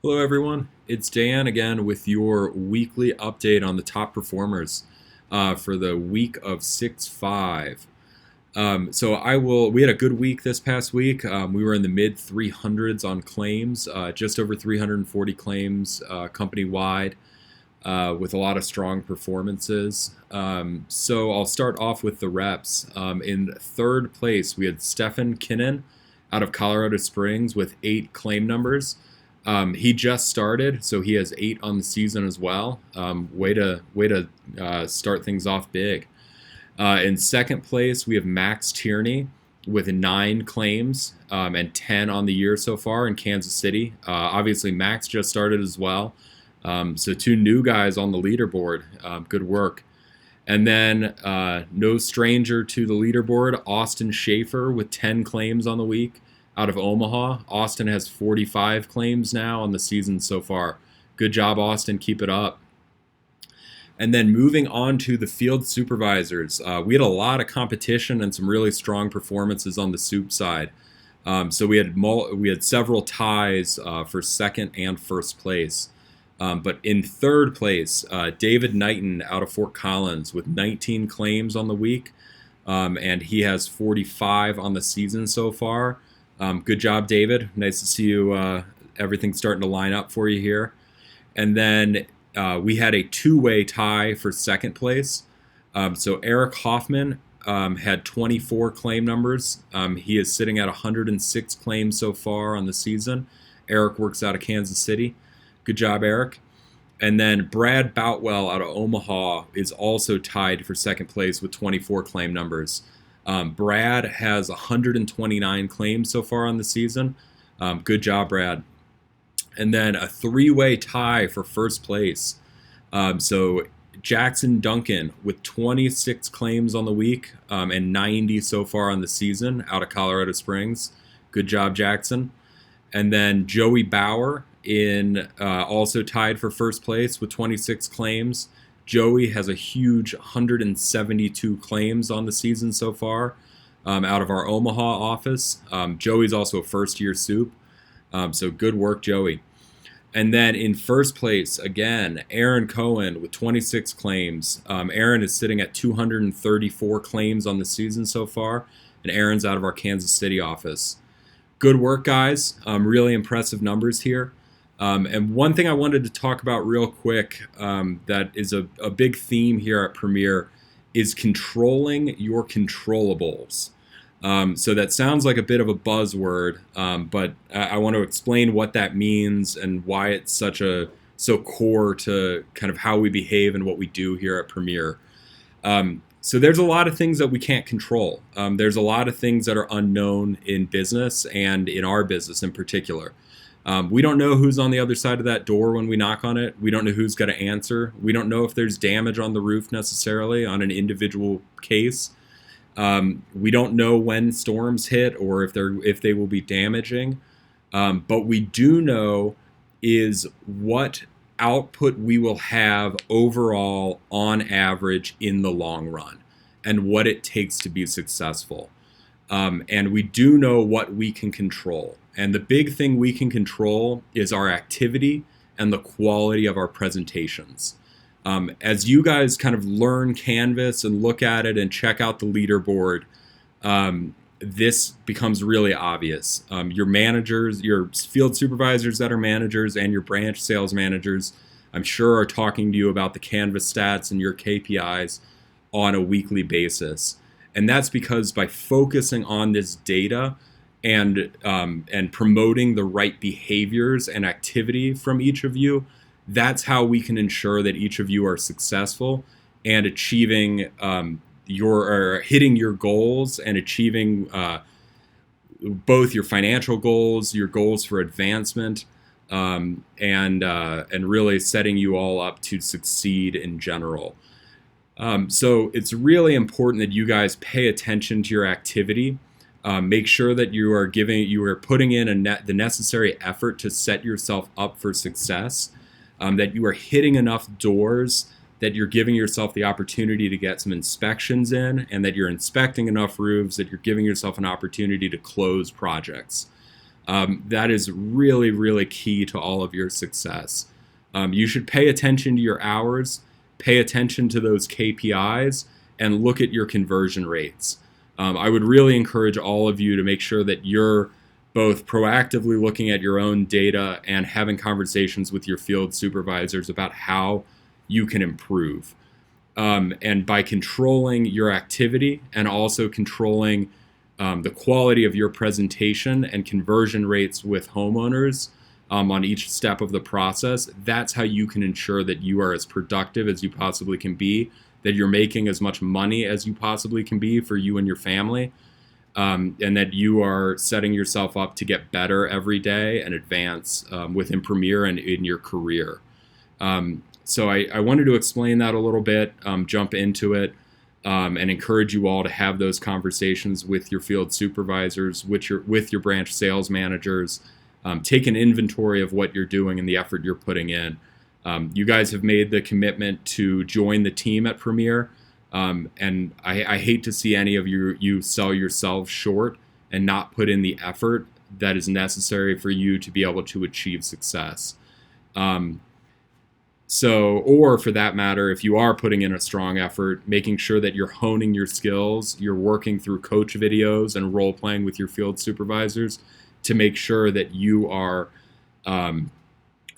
Hello, everyone. It's Dan again with your weekly update on the top performers for the week of 6/5. We had a good week this past week. We were in the mid 300s on claims, just over 340 claims company wide, with a lot of strong performances. So I'll start off with the reps. In third place, we had Stefan Kinnan out of Colorado Springs with 8 claim numbers. He just started, so he has 8 on the season as well. Way to start things off big. In second place, we have Max Tierney with 9 claims and 10 on the year so far in Kansas City. Obviously, Max just started as well. So 2 new guys on the leaderboard. Good work. And then no stranger to the leaderboard, Austin Schaefer with 10 claims on the week out of Omaha. Austin has 45 claims now on the season so far. Good job, Austin. Keep it up. And then moving on to the field supervisors, we had a lot of competition and some really strong performances on the soup side. So we had several ties for second and first place. But in third place, David Knighton out of Fort Collins with 19 claims on the week, and he has 45 on the season so far. Good job, David. Nice to see you. Everything's starting to line up for you here. And then we had a 2-way tie for second place. So Eric Hoffman had 24 claim numbers. He is sitting at 106 claims so far on the season. Eric works out of Kansas City. Good job, Eric. And then Brad Boutwell out of Omaha is also tied for second place with 24 claim numbers. Brad has 129 claims so far on the season. Good job, Brad. And then a 3-way tie for first place. So Jackson Duncan with 26 claims on the week and 90 so far on the season out of Colorado Springs. Good job, Jackson. And then Joey Bauer also tied for first place with 26 claims. Joey has a huge 172 claims on the season so far out of our Omaha office. Joey's also a first-year soup, so good work, Joey. And then in first place, again, Aaron Cohen with 26 claims. Aaron is sitting at 234 claims on the season so far, and Aaron's out of our Kansas City office. Good work, guys. Really impressive numbers here. And one thing I wanted to talk about real quick that is a big theme here at Premier is controlling your controllables. So that sounds like a bit of a buzzword, but I want to explain what that means and why it's so core to kind of how we behave and what we do here at Premier. So there's a lot of things that we can't control. There's a lot of things that are unknown in business and in our business in particular. We don't know who's on the other side of that door when we knock on it. We don't know who's going to answer. We don't know if there's damage on the roof necessarily on an individual case. We don't know when storms hit or if they will be damaging. But we do know is what output we will have overall on average in the long run and what it takes to be successful. And we do know what we can control. And the big thing we can control is our activity and the quality of our presentations. As you guys kind of learn Canvas and look at it and check out the leaderboard, this becomes really obvious. Your managers, your field supervisors that are managers, and your branch sales managers, I'm sure are talking to you about the Canvas stats and your KPIs on a weekly basis. And that's because by focusing on this data and promoting the right behaviors and activity from each of you, that's how we can ensure that each of you are successful and achieving hitting your goals and achieving both your financial goals, your goals for advancement, and really setting you all up to succeed in general. So it's really important that you guys pay attention to your activity. Make sure that you are putting in the necessary effort to set yourself up for success. That you are hitting enough doors, that you're giving yourself the opportunity to get some inspections in, and that you're inspecting enough roofs that you're giving yourself an opportunity to close projects. That is really, really key to all of your success. You should pay attention to your hours, pay attention to those KPIs, and look at your conversion rates. I would really encourage all of you to make sure that you're both proactively looking at your own data and having conversations with your field supervisors about how you can improve. And by controlling your activity and also controlling the quality of your presentation and conversion rates with homeowners on each step of the process, that's how you can ensure that you are as productive as you possibly can be, that you're making as much money as you possibly can be for you and your family, and that you are setting yourself up to get better every day and advance within Premiere and in your career. So I wanted to explain that a little bit, jump into it, and encourage you all to have those conversations with your field supervisors, with your branch sales managers. Take an inventory of what you're doing and the effort you're putting in. You guys have made the commitment to join the team at Premiere, and I hate to see any of you sell yourselves short and not put in the effort that is necessary for you to be able to achieve success. Or for that matter, if you are putting in a strong effort, making sure that you're honing your skills, you're working through coach videos and role playing with your field supervisors to make sure that you are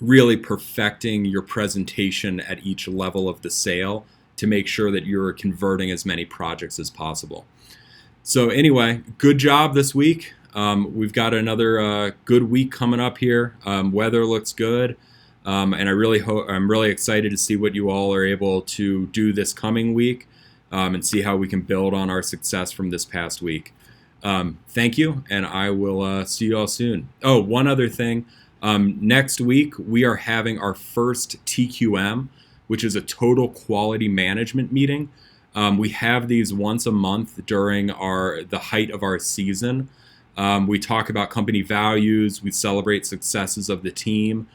really perfecting your presentation at each level of the sale to make sure that you're converting as many projects as possible. So anyway, good job this week. We've got another good week coming up here. Weather looks good. And I'm really excited to see what you all are able to do this coming week, and see how we can build on our success from this past week. Thank you, and I will see you all soon. Oh, one other thing. Next week, we are having our first TQM, which is a total quality management meeting. We have these once a month during the height of our season. We talk about company values. We celebrate successes of the team.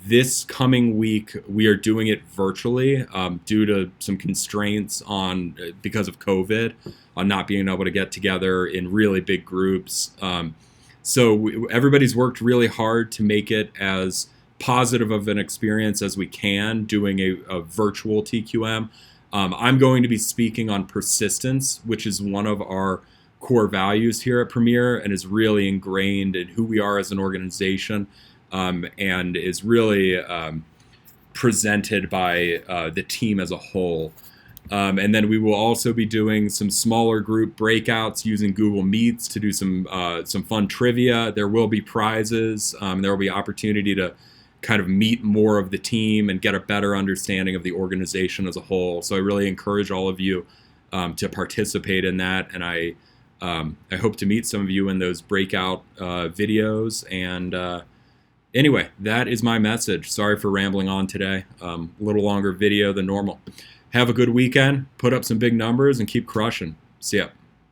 This coming week, we are doing it virtually due to some constraints because of COVID, on not being able to get together in really big groups. Everybody's worked really hard to make it as positive of an experience as we can doing a virtual TQM. I'm going to be speaking on persistence, which is one of our core values here at Premiere and is really ingrained in who we are as an organization. And is really presented by the team as a whole. And then we will also be doing some smaller group breakouts using Google Meets to do some fun trivia. There will be prizes. There will be opportunity to kind of meet more of the team and get a better understanding of the organization as a whole. So I really encourage all of you to participate in that. And I hope to meet some of you in those breakout videos. And anyway, that is my message. Sorry for rambling on today. A little longer video than normal. Have a good weekend. Put up some big numbers and keep crushing. See ya.